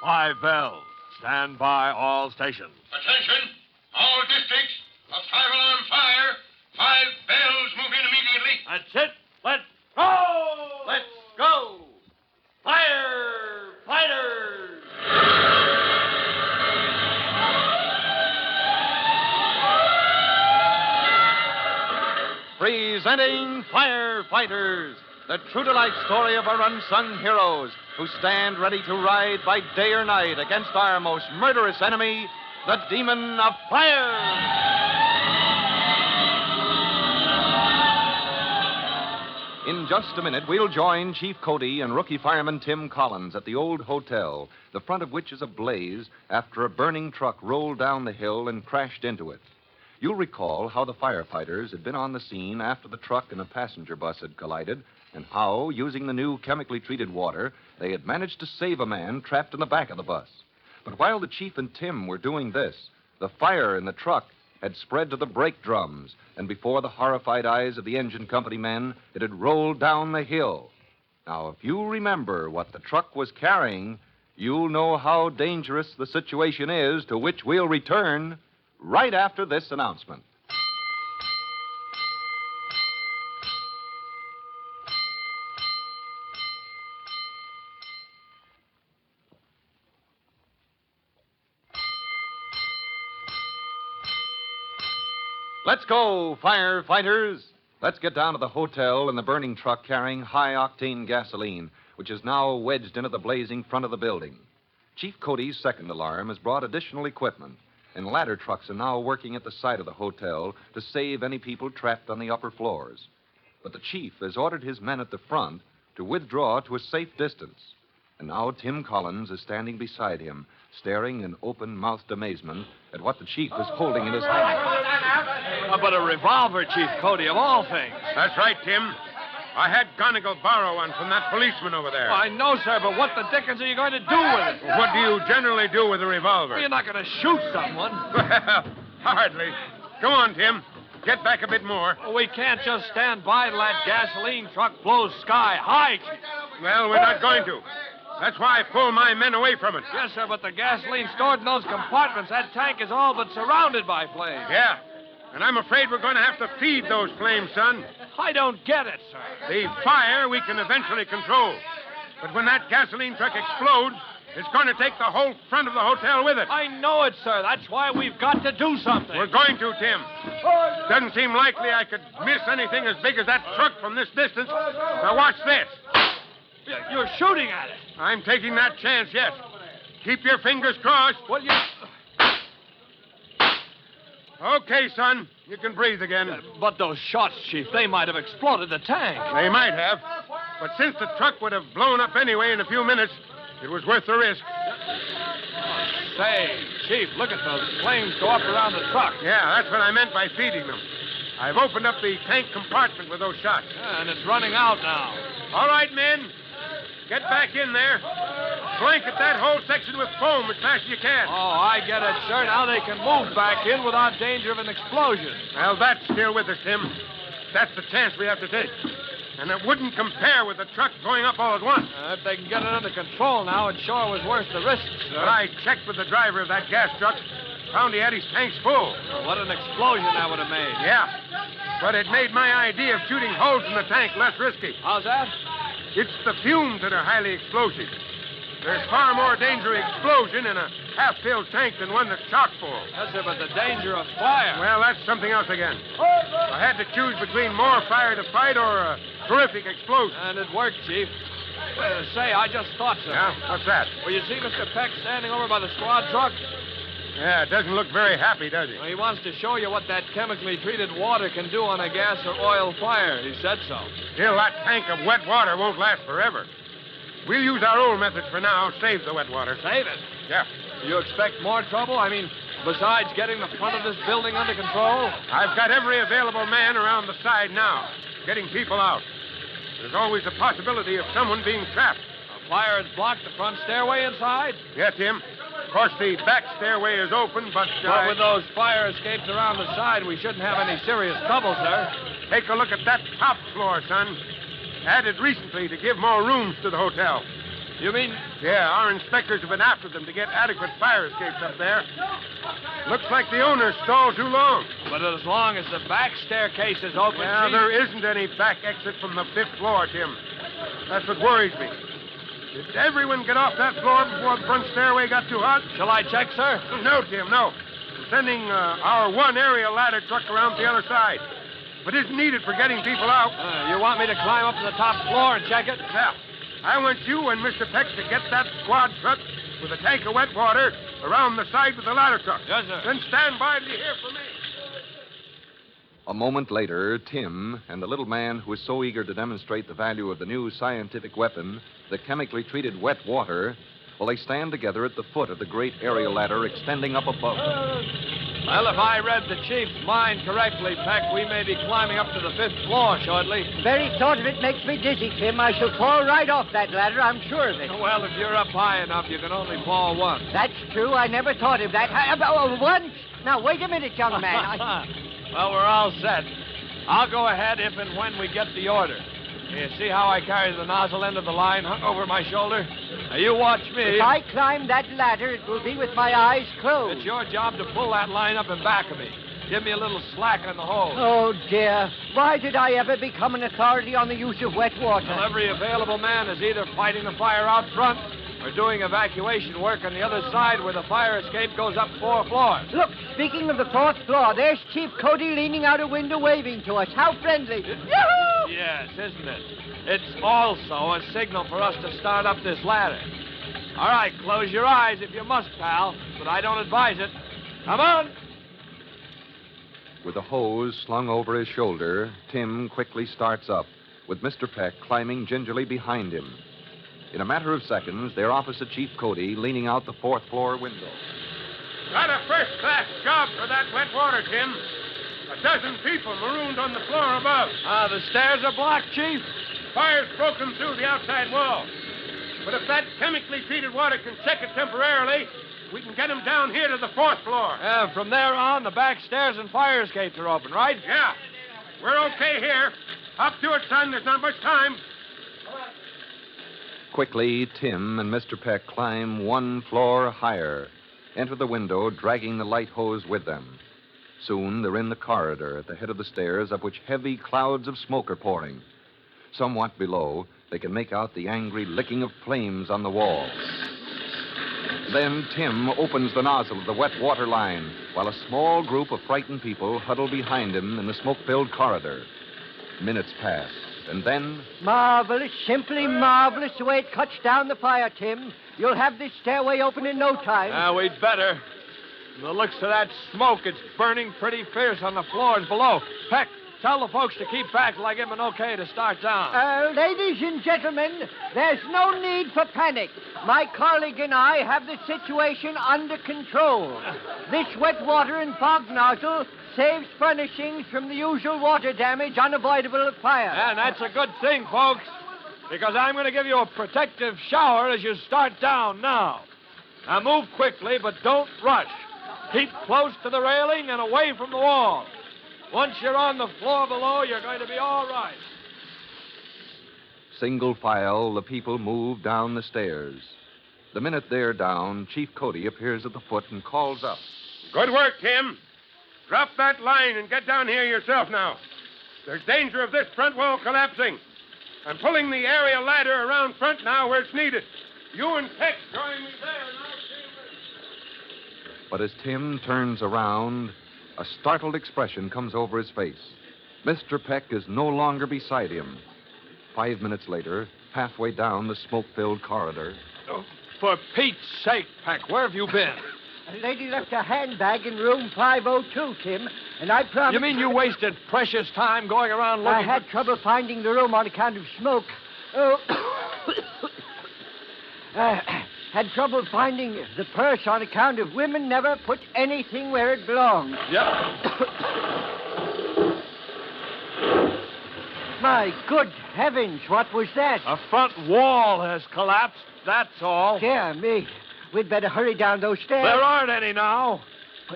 5 bells. Stand by all stations. Attention, all districts. A 5-alarm fire. 5 bells move in immediately. That's it. Let's go! Let's go! Firefighters! Presenting Firefighters, the true-to-life story of our unsung heroes who stand ready to ride by day or night against our most murderous enemy, the demon of fire. In just a minute, we'll join Chief Cody and rookie fireman Tim Collins at the old hotel, the front of which is ablaze after a burning truck rolled down the hill and crashed into it. You'll recall how the firefighters had been on the scene after the truck and a passenger bus had collided, and how, using the new chemically treated water, they had managed to save a man trapped in the back of the bus. But while the chief and Tim were doing this, the fire in the truck had spread to the brake drums, and before the horrified eyes of the engine company men, it had rolled down the hill. Now, if you remember what the truck was carrying, you'll know how dangerous the situation is, to which we'll return right after this announcement. Let's go, firefighters. Let's get down to the hotel in the burning truck carrying high-octane gasoline, which is now wedged into the blazing front of the building. Chief Cody's second alarm has brought additional equipment, and ladder trucks are now working at the side of the hotel to save any people trapped on the upper floors. But the chief has ordered his men at the front to withdraw to a safe distance. And now Tim Collins is standing beside him, staring in open-mouthed amazement at what the chief is holding in his hand. But a revolver, Chief Cody, of all things. That's right, Tim. I had Gonigal borrow one from that policeman over there. I know, sir, but what the dickens are you going to do with it? What do you generally do with a revolver? Well, you're not going to shoot someone. Well, hardly. Go on, Tim. Get back a bit more. Well, we can't just stand by till that gasoline truck blows sky high, Chief. Well, we're not going to. That's why I pulled my men away from it. Yes, sir, but the gasoline stored in those compartments, that tank is all but surrounded by flames. Yeah. And I'm afraid we're going to have to feed those flames, son. I don't get it, sir. The fire we can eventually control. But when that gasoline truck explodes, it's going to take the whole front of the hotel with it. I know it, sir. That's why we've got to do something. We're going to, Tim. Doesn't seem likely I could miss anything as big as that truck from this distance. Now watch this. You're shooting at it. I'm taking that chance yet. Keep your fingers crossed. Well, you... Okay, son. You can breathe again. But those shots, Chief, they might have exploded the tank. They might have. But since the truck would have blown up anyway in a few minutes, it was worth the risk. Say, Chief, look at those flames go up around the truck. Yeah, that's what I meant by feeding them. I've opened up the tank compartment with those shots. Yeah, and it's running out now. All right, men. Get back in there. Blanket that whole section with foam as fast as you can. Oh, I get it, sir. Now they can move back in without danger of an explosion. Well, that's still with us, Tim. That's the chance we have to take. And it wouldn't compare with the truck going up all at once. If they can get it under control now, it sure was worth the risk, sir. But I checked with the driver of that gas truck. Found he had his tanks full. What an explosion that would have made. Yeah. But it made my idea of shooting holes in the tank less risky. How's that? It's the fumes that are highly explosive. There's far more danger of explosion in a half-filled tank than one that's chock full. Yes, sir, but the danger of fire. Well, that's something else again. I had to choose between more fire to fight or a terrific explosion. And it worked, Chief. Say, I just thought so. Yeah? What's that? Well, you see Mr. Peck standing over by the squad truck? Yeah, it doesn't look very happy, does he? Well, he wants to show you what that chemically treated water can do on a gas or oil fire. He said so. Still, that tank of wet water won't last forever. We'll use our old methods for now. Save the wet water. Save it? Yeah. You expect more trouble? I mean, besides getting the front of this building under control? I've got every available man around the side now, getting people out. There's always a possibility of someone being trapped. A fire has blocked the front stairway inside? Yeah, Tim. Of course, the back stairway is open, but... Well, with those fire escapes around the side, we shouldn't have any serious trouble, sir. Take a look at that top floor, son. Added recently to give more rooms to the hotel. You mean... Yeah, our inspectors have been after them to get adequate fire escapes up there. Looks like the owner stalled too long. But as long as the back staircase is open, Yeah, Chief... there isn't any back exit from the 5th floor, Tim. That's what worries me. Did everyone get off that floor before the front stairway got too hot? Shall I check, sir? No, Tim, no. I'm sending our one area ladder truck around the other side. But it isn't needed for getting people out. You want me to climb up to the top floor and check it? Yeah. I want you and Mr. Peck to get that squad truck with a tank of wet water around the side with the ladder truck. Yes, sir. Then stand by till you hear from me. A moment later, Tim and the little man who was so eager to demonstrate the value of the new scientific weapon, the chemically treated wet water, well, they stand together at the foot of the great aerial ladder extending up above them. Well, if I read the Chief's mind correctly, Peck, we may be climbing up to the 5th floor shortly. Very thought of it makes me dizzy, Tim. I shall fall right off that ladder, I'm sure of it. Well, if you're up high enough, you can only fall once. That's true. I never thought of that. Once? Now, wait a minute, young man. Well, we're all set. I'll go ahead if and when we get the order. You see how I carry the nozzle end of the line hung over my shoulder? Now, you watch me. If I climb that ladder, it will be with my eyes closed. It's your job to pull that line up in back of me. Give me a little slack on the hose. Oh, dear. Why did I ever become an authority on the use of wet water? Well, every available man is either fighting the fire out front or doing evacuation work on the other side where the fire escape goes up 4 floors. Look, speaking of the 4th floor, there's Chief Cody leaning out a window waving to us. How friendly. Yoo-hoo! Yes, isn't it? It's also a signal for us to start up this ladder. All right, close your eyes if you must, pal, but I don't advise it. Come on. With a hose slung over his shoulder, Tim quickly starts up, with Mr. Peck climbing gingerly behind him. In a matter of seconds, they're opposite Chief Cody, leaning out the 4th floor window. Got a first-class job for that wet water, Tim. 12 people marooned on the floor above. The stairs are blocked, Chief. Fire's broken through the outside wall. But if that chemically treated water can check it temporarily, we can get them down here to the 4th floor. From there on, the back stairs and fire escapes are open, right? Yeah. We're okay here. Up to it, son. There's not much time. Quickly, Tim and Mr. Peck climb 1 floor higher, enter the window, dragging the light hose with them. Soon, they're in the corridor at the head of the stairs, up which heavy clouds of smoke are pouring. Somewhat below, they can make out the angry licking of flames on the wall. Then Tim opens the nozzle of the wet water line, while a small group of frightened people huddle behind him in the smoke-filled corridor. Minutes pass, and then... Marvelous, simply marvelous the way it cuts down the fire, Tim. You'll have this stairway open in no time. We'd better. From the looks of that smoke, it's burning pretty fierce on the floors below. Peck, tell the folks to keep back till I give them an okay to start down. Ladies and gentlemen, there's no need for panic. My colleague and I have the situation under control. This wet water and fog nozzle saves furnishings from the usual water damage unavoidable at fire. And that's a good thing, folks, because I'm going to give you a protective shower as you start down now. Now move quickly, but don't rush. Keep close to the railing and away from the wall. Once you're on the floor below, you're going to be all right. Single file, the people move down the stairs. The minute they're down, Chief Cody appears at the foot and calls up. Good work, Tim. Drop that line and get down here yourself now. There's danger of this front wall collapsing. I'm pulling the area ladder around front now where it's needed. You and Peck join me there, and I'll see you. But as Tim turns around, a startled expression comes over his face. Mr. Peck is no longer beside him. 5 minutes later, halfway down the smoke-filled corridor... Oh, for Pete's sake, Peck, where have you been? A lady left a handbag in room 502, Tim, and I promised... You mean you wasted precious time going around looking I had trouble finding the room on account of smoke. Had trouble finding the purse on account of women never put anything where it belongs. Yep. My good heavens, what was that? A front wall has collapsed, that's all. Dear me. We'd better hurry down those stairs. There aren't any now.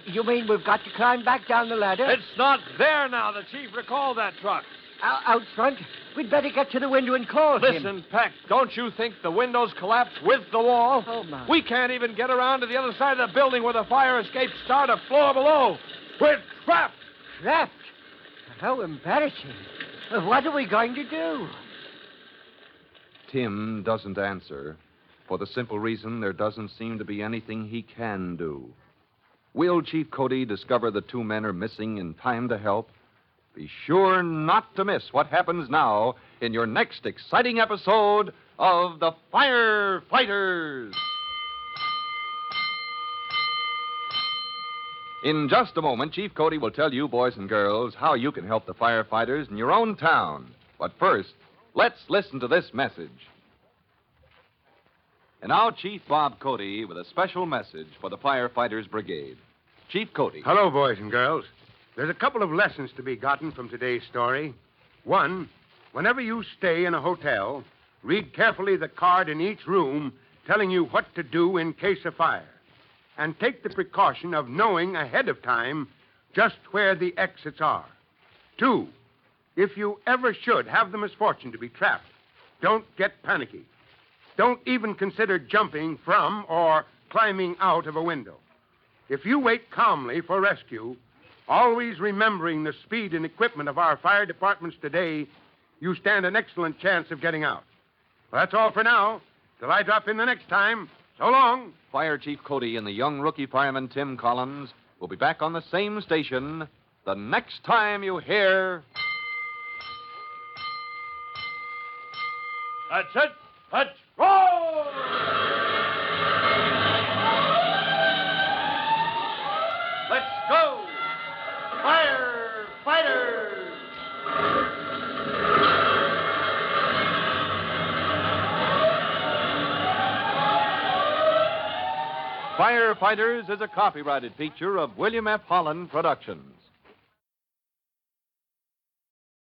You mean we've got to climb back down the ladder? It's not there now. The chief recalled that truck. Out front. We'd better get to the window and call him. Listen, Peck, don't you think the windows collapsed with the wall? Oh, my. We can't even get around to the other side of the building where the fire escapes start, a floor below. We're trapped. Trapped? How embarrassing. What are we going to do? Tim doesn't answer for the simple reason there doesn't seem to be anything he can do. Will Chief Cody discover the two men are missing in time to help? Be sure not to miss what happens now in your next exciting episode of The Firefighters. In just a moment, Chief Cody will tell you, boys and girls, how you can help the firefighters in your own town. But first, let's listen to this message. And now, Chief Bob Cody with a special message for the Firefighters Brigade. Chief Cody. Hello, boys and girls. There's a couple of lessons to be gotten from today's story. One, whenever you stay in a hotel, read carefully the card in each room telling you what to do in case of fire. And take the precaution of knowing ahead of time just where the exits are. Two, if you ever should have the misfortune to be trapped, don't get panicky. Don't even consider jumping from or climbing out of a window. If you wait calmly for rescue, always remembering the speed and equipment of our fire departments today, you stand an excellent chance of getting out. Well, that's all for now. Till I drop in the next time, so long. Fire Chief Cody and the young rookie fireman Tim Collins will be back on the same station the next time you hear... That's it. Let's roll! Let's go! Firefighters! Firefighters is a copyrighted feature of William F. Holland Productions.